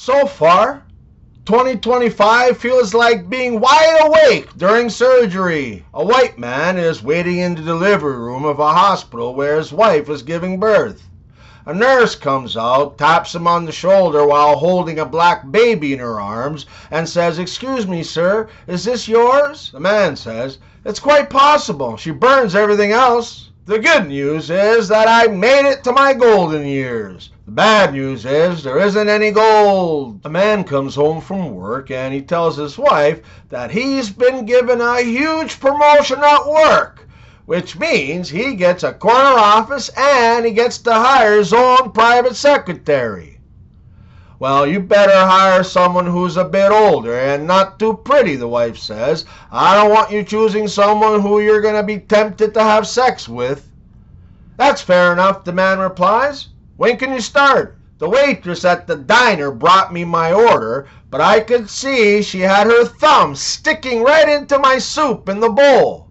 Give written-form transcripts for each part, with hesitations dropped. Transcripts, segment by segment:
So far, 2025 feels like being wide awake during surgery. A white man is waiting in the delivery room of a hospital where his wife is giving birth. A nurse comes out, taps him on the shoulder while holding a black baby in her arms, and says, "Excuse me, sir, is this yours?" The man says, "It's quite possible. She burns everything else." The good news is that I made it to my golden years. The bad news is there isn't any gold. A man comes home from work and he tells his wife that he's been given a huge promotion at work, which means he gets a corner office and he gets to hire his own private secretary. "Well, you better hire someone who's a bit older and not too pretty," the wife says. "I don't want you choosing someone who you're going to be tempted to have sex with." "That's fair enough," the man replies. "When can you start?" The waitress at the diner brought me my order, but I could see she had her thumb sticking right into my soup in the bowl.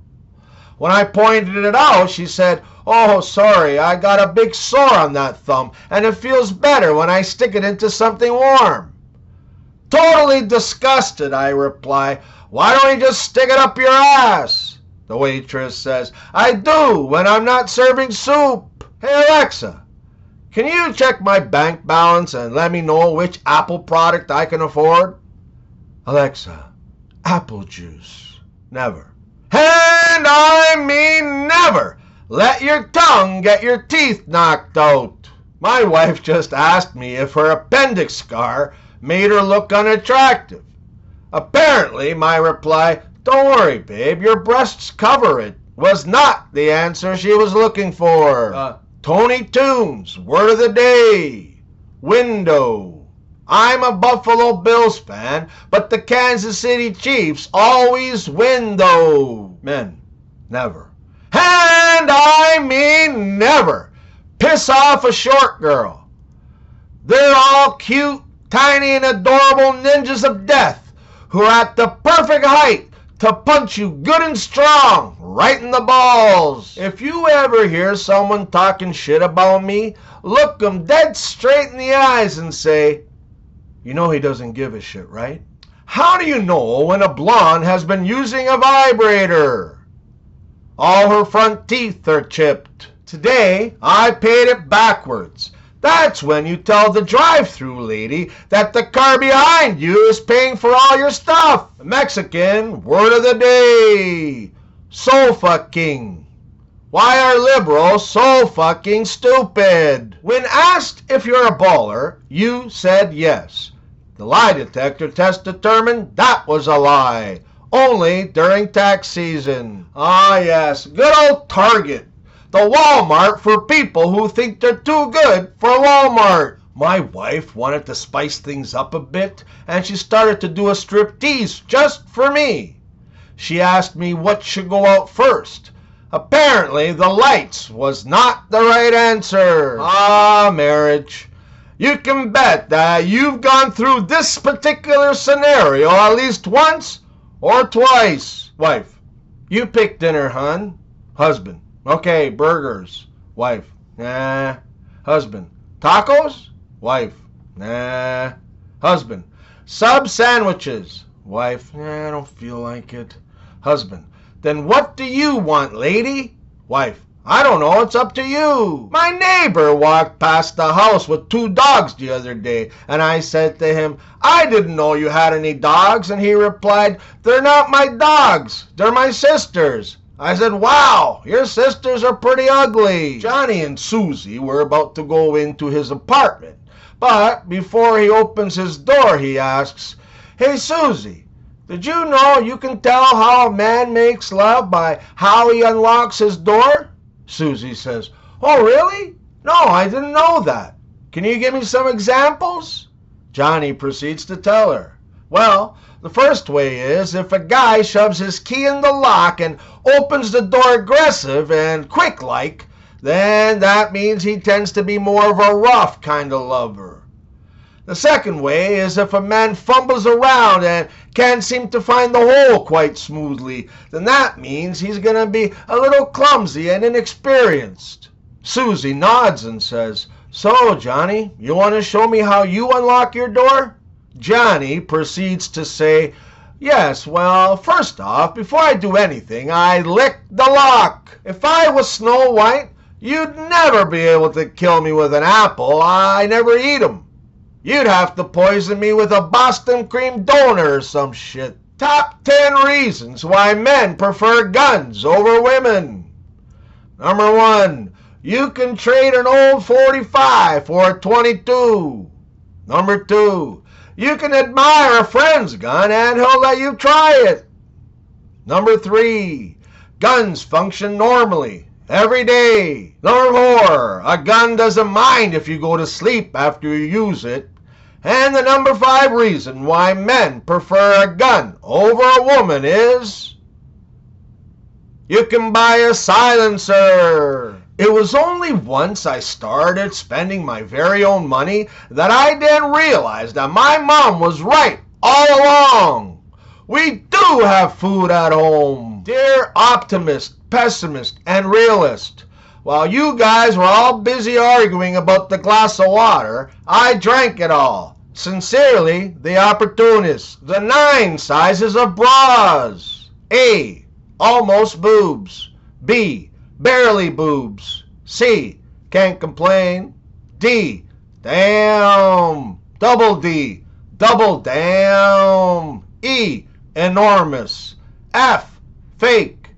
When I pointed it out, she said, "Oh, sorry, I got a big sore on that thumb, and it feels better when I stick it into something warm." Totally disgusted, I reply, "Why don't you just stick it up your ass?" The waitress says, "I do when I'm not serving soup." "Hey, Alexa, can you check my bank balance and let me know which Apple product I can afford?" "Alexa, apple juice." Never. And I mean never let your tongue get your teeth knocked out. My wife just asked me if her appendix scar made her look unattractive. Apparently, my reply, "Don't worry, babe, your breasts cover it," was not the answer she was looking for. Tony Toons, word of the day. Window. I'm a Buffalo Bills fan, but the Kansas City Chiefs always win though. Men, never. And I mean never piss off a short girl. They're all cute, tiny, and adorable ninjas of death who are at the perfect height to punch you good and strong right in the balls. If you ever hear someone talking shit about me, look them dead straight in the eyes and say, "You know he doesn't give a shit, right?" How do you know when a blonde has been using a vibrator? All her front teeth are chipped. Today, I paid it backwards. That's when you tell the drive-thru lady that the car behind you is paying for all your stuff. Mexican word of the day. So fucking. Why are liberals so fucking stupid? When asked if you're a baller, you said yes. The lie detector test determined that was a lie. Only during tax season. Ah yes, good old Target. The Walmart for people who think they're too good for Walmart. My wife wanted to spice things up a bit, and she started to do a striptease just for me. She asked me what should go out first. Apparently, the lights was not the right answer. Ah, marriage. You can bet that you've gone through this particular scenario at least once or twice. Wife, you pick dinner, hon. Husband, okay, burgers. Wife, nah. Husband, tacos? Wife, nah. Husband, sub sandwiches. Wife, I don't feel like it. Husband, then what do you want, lady? Wife, I don't know, it's up to you. My neighbor walked past the house with 2 dogs the other day, and I said to him, "I didn't know you had any dogs," and he replied, "They're not my dogs, they're my sisters." I said, "Wow, your sisters are pretty ugly." Johnny and Susie were about to go into his apartment, but before he opens his door, he asks, "Hey, Susie, did you know you can tell how a man makes love by how he unlocks his door?" Susie says, "Oh, really? No, I didn't know that. Can you give me some examples?" Johnny proceeds to tell her. Well, the first way is if a guy shoves his key in the lock and opens the door aggressive and quick-like, then that means he tends to be more of a rough kind of lover. The second way is if a man fumbles around and can't seem to find the hole quite smoothly, then that means he's going to be a little clumsy and inexperienced. Susie nods and says, "So, Johnny, you want to show me how you unlock your door?" Johnny proceeds to say, "Yes, well, first off, before I do anything, I lick the lock. If I was Snow White, you'd never be able to kill me with an apple. I never eat 'em. You'd have to poison me with a Boston cream donut or some shit." Top 10 reasons why men prefer guns over women. Number 1, you can trade an old 45 for a 22. Number 2, you can admire a friend's gun and he'll let you try it. Number 3, guns function normally every day. Number 4, a gun doesn't mind if you go to sleep after you use it. And the number 5 reason why men prefer a gun over a woman is you can buy a silencer. It was only once I started spending my very own money that I then realized that my mom was right all along. We do have food at home. Dear optimist, pessimist, and realist, while you guys were all busy arguing about the glass of water, I drank it all. Sincerely, the opportunist. The 9 sizes of bras. A, almost boobs. B, barely boobs. C, can't complain. D, damn. Double D, double damn. E, enormous. F, fake.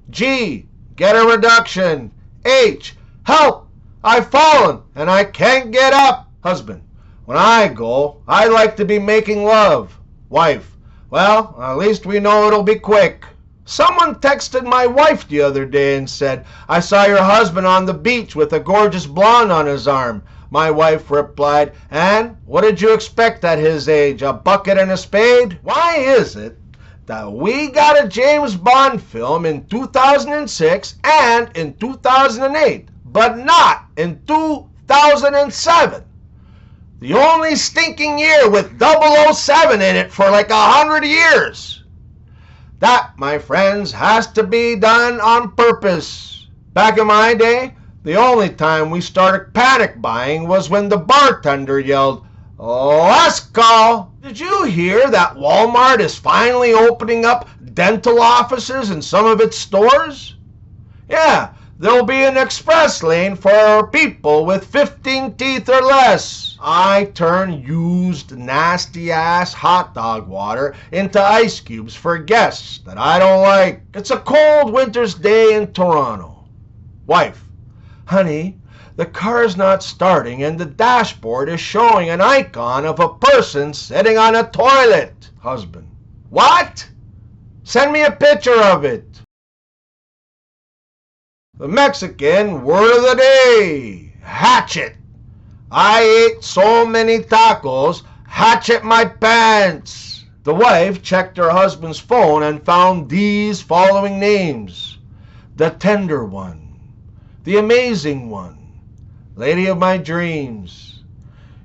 G, get a reduction. H, help, I've fallen and I can't get up. Husband, when I go, I like to be making love. Wife, well, at least we know it'll be quick. Someone texted my wife the other day and said, "I saw your husband on the beach with a gorgeous blonde on his arm." My wife replied, "And what did you expect at his age, a bucket and a spade?" Why is it that we got a James Bond film in 2006 and in 2008, but not in 2007? The only stinking year with 007 in it for like 100 years. That, my friends, has to be done on purpose. Back in my day, the only time we started panic buying was when the bartender yelled, "Last call." Did you hear that Walmart is finally opening up dental offices in some of its stores? Yeah, there'll be an express lane for people with 15 teeth or less. I turn used nasty-ass hot dog water into ice cubes for guests that I don't like. It's a cold winter's day in Toronto. Wife, honey, the car's not starting and the dashboard is showing an icon of a person sitting on a toilet. Husband, what? Send me a picture of it. The Mexican word of the day, hatchet. I ate so many tacos, hatchet my pants. The wife checked her husband's phone and found these following names: the tender one, the amazing one, lady of my dreams.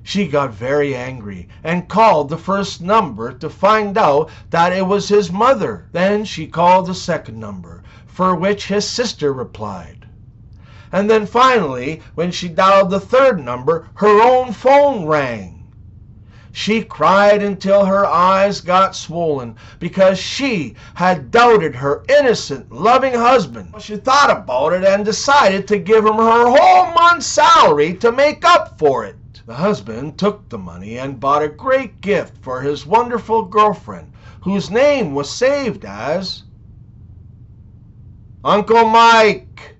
She got very angry and called the first number to find out that it was his mother. Then she called the second number, for which his sister replied. And then finally, when she dialed the third number, her own phone rang. She cried until her eyes got swollen because she had doubted her innocent, loving husband. She thought about it and decided to give him her whole month's salary to make up for it. The husband took the money and bought a great gift for his wonderful girlfriend, whose name was saved as Uncle Mike.